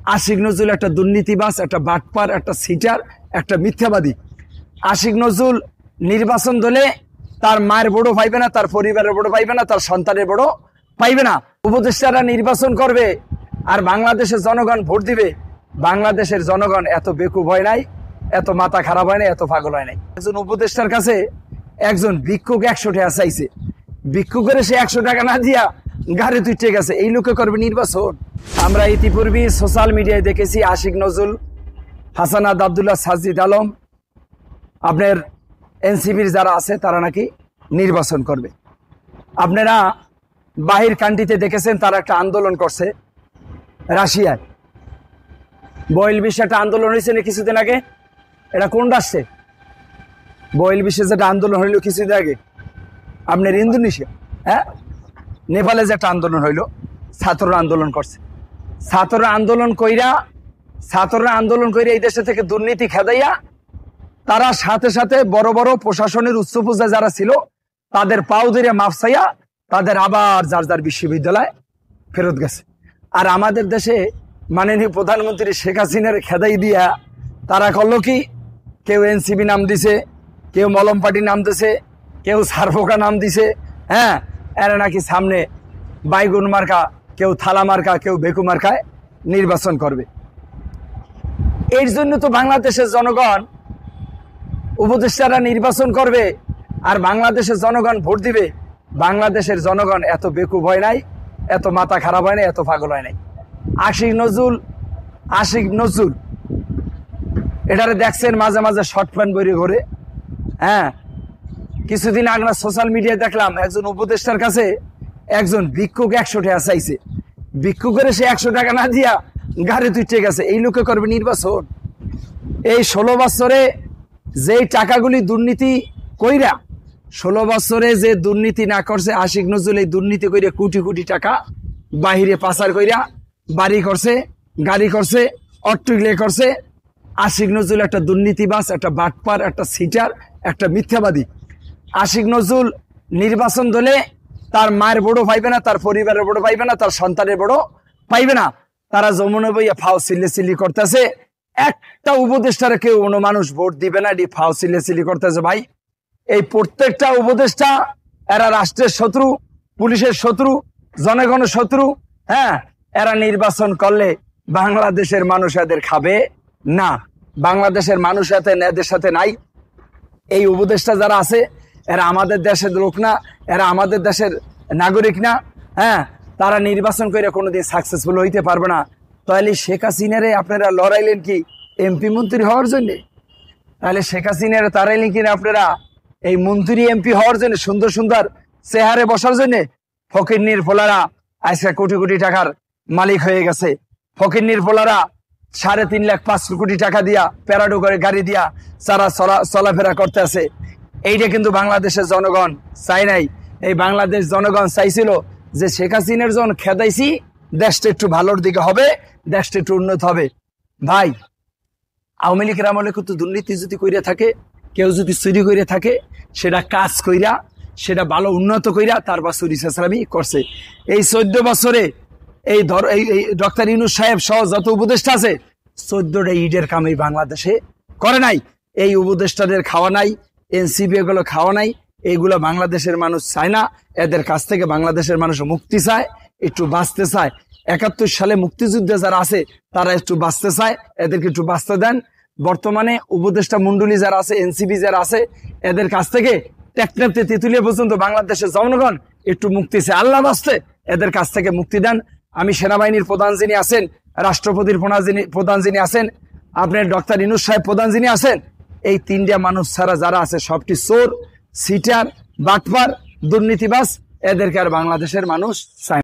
আশিক নজরুল একটা দুর্নীতিবাজ, একটা বাটপার, একটা সিটার, একটা মিথ্যাবাদী। আশিক নজরুল নির্বাচন দলে তার মায়ের বড় পাইবে না, তার পরিবারের বড় পাইবে না, তার সন্তানের বড় পাইবে না। উপদেষ্টারা নির্বাচন করবে আর বাংলাদেশের জনগণ ভোট দিবে। বাংলাদেশের জনগণ এত বেকুব হয় নাই, এত মাথা খারাপ হয় নাই, এত পাগল হয় নাই। একজন উপদেষ্টার কাছে একজন ভিক্ষুক 100 টাকা চাইছে, ভিক্ষুকের সে 100 টাকা না দিয়া গাড়ি তুইটে গেছে। এই লোকে করবে নির্বাচন? আমরা ইতিপূর্বে সোশ্যাল মিডিয়ায় দেখেছি আশিক নজরুল, হাসানাত আব্দুল্লাহ, সাজিদ আলম, আপনার এনসিপির যারা আছে তারা নাকি নির্বাচন করবে। আপনারা বাহির কান্ট্রিতে দেখেছেন তারা একটা আন্দোলন করছে রাশিয়ায়। বয়েল বিশ্বে একটা আন্দোলন হয়েছে না কিছুদিন আগে। এটা কোন রাষ্ট্রে? বয়েল বিশ্বে যেটা আন্দোলন হইল কিছুদিন আগে আপনার ইন্দোনেশিয়া, হ্যাঁ, নেপালে যে একটা আন্দোলন হইল, ছাত্ররা আন্দোলন করছে। ছাত্ররা আন্দোলন কইরা এই দেশে থেকে দুর্নীতি খেদাইয়া তারা সাথে সাথে বড় বড় প্রশাসনের উচ্চ পর্যায়ে যারা ছিল তাদের পাও ধরে মাফ চাইয়া তাদের আবার যার যার বিশ্ববিদ্যালয় ফেরত গেছে। আর আমাদের দেশে মাননীয় প্রধানমন্ত্রী শেখ হাসিনার খেদাই দিয়া তারা করলো কি, কেউ এনসিপি নাম দিছে, কেউ মলম পার্টি নাম দিছে, কেউ সারফোকা নাম দিছে। হ্যাঁ, এরা নাকি সামনে বাইগুন মার্কা, কেউ থালা মার্কা, কেউ বেকু মার্কায় নির্বাচন করবে। এর জন্য তো বাংলাদেশের জনগণ, উপদেষ্টারা নির্বাচন করবে আর বাংলাদেশের জনগণ ভোট দিবে। বাংলাদেশের জনগণ এত বেকুব হয় নাই, এত মাথা খারাপ হয় নাই, এত পাগল হয় নাই। আশিক নজরুল এটারে দেখছেন মাঝে মাঝে শর্ট প্যান্ট বইরে ঘরে। হ্যাঁ, কিছুদিন আগে সোশ্যাল মিডিয়ায় দেখলাম একজন উপদেষ্টার কাছে একজন ভিক্ষুক 100 টাকা চাইছে, ভিক্ষুকের সে 100 টাকা না দিয়া গাড়ি তুইটে গেছে। এই লোকে করবে নির্বাচন? এই 16 বছরে যেই টাকাগুলি দুর্নীতি কইরা, 16 বছরে যে দুর্নীতি না করছে আশিক নজরুল, এই দুর্নীতি কইরা কোটি কোটি টাকা বাহিরে পাচার কইরা বাড়ি করছে, গাড়ি করছে, অট্টিলে করছে। আশিক নজরুল একটা দুর্নীতিবাজ, একটা বাটপার, একটা সিটার, একটা মিথ্যাবাদী। আশিক নজরুল নির্বাচন দলে তার মায়ের বড় পাইবে না, তার পরিবারের বড় পাইবে না, তার সন্তানের বড় পাইবে না। তারা যমুনা বইয়া ফাও সিল্লি করতেছে। একটা উপদেষ্টার কেউ কোনো মানুষ ভোট দিবে না, এটি ফাও সিল্লি করতেছে। ভাই, এই প্রত্যেকটা উপদেষ্টা এরা রাষ্ট্রের শত্রু, পুলিশের শত্রু, জনগণের শত্রু। হ্যাঁ, এরা নির্বাচন করলে বাংলাদেশের মানুষ এদের খাবে না। বাংলাদেশের মানুষ এদের সাথে নাই। এই উপদেষ্টা যারা আছে এরা আমাদের দেশের লোক না, এরা আমাদের দেশের নাগরিক না। হ্যাঁ, তারা নির্বাচন করে কোনোদিন সাকসেসফুল হইতে পারবে না। তাহলে শেখ হাসিনারে আপনারা লড়াইলেন কি এমপি মন্ত্রী হওয়ার জন্য? তাহলে শেখ হাসিনারে তাড়াইলেন কিনা আপনারা এই মন্ত্রী এমপি হওয়ার জন্য, সুন্দর সুন্দর চেহারে বসার জন্য? ফকিরনির ফোলারা আজকে কোটি কোটি টাকার মালিক হয়ে গেছে। ফকিরনির ফোলারা 3.5 লাখ 5 কোটি টাকা দিয়া প্যারাডো করে গাড়ি দিয়া সারা চলাফেরা করতে আছে। এইটা কিন্তু বাংলাদেশের জনগণ চাই নাই। এই বাংলাদেশ জনগণ চাইছিল যে শেখ হাসিনার জন খেদাইছি, দেশটা একটু ভালোর দিকে হবে, দেশটা একটু উন্নত হবে। ভাই, আওয়ামী লীগের আমলে কিন্তু দুর্নীতি যদি কইরা থাকে, কেউ যদি চুরি করে থাকে, সেটা কাজ কইরা, সেটা ভালো উন্নত কইরা তারপর চুরি চেঁচামি করছে। এই 14 বছরে এই ডক্টর ইউনূস সাহেব সহ যত উপদেষ্টা আছে 14টা ইটের কাম এই বাংলাদেশে করে নাই। এই উপদেষ্টাদের খাওয়া নাই, এনসিপি এগুলো খাওয়া নাই। এইগুলো বাংলাদেশের মানুষ চায় না। এদের কাছ থেকে বাংলাদেশের মানুষ মুক্তি চায়, একটু বাঁচতে চায়। 71 সালে মুক্তিযুদ্ধে যারা আছে তারা একটু বাঁচতে চায়, এদেরকে একটু বাঁচতে দেন। বর্তমানে উপদেষ্টা মন্ডলী যারা আছে, এনসিপি যারা আছে, এদের কাছ থেকে টেকনাফতে তেঁতুলিয়া পর্যন্ত বাংলাদেশের জনগণ একটু মুক্তি চায়। আল্লাহ বাঁচতে এদের কাছ থেকে মুক্তি দেন। আমি সেনাবাহিনীর প্রধান যিনি আছেন, রাষ্ট্রপতির প্রধান যিনি আছেন, আপনার ডক্টর ইউনূস সাহেব প্রধান যিনি আছেন, এই 3টা মানুষ ছাড়া যারা আছে সবটি চোর, সিটার, বাটপার, দুর্নীতিবাজ। এদেরকে আর বাংলাদেশের মানুষ চায়।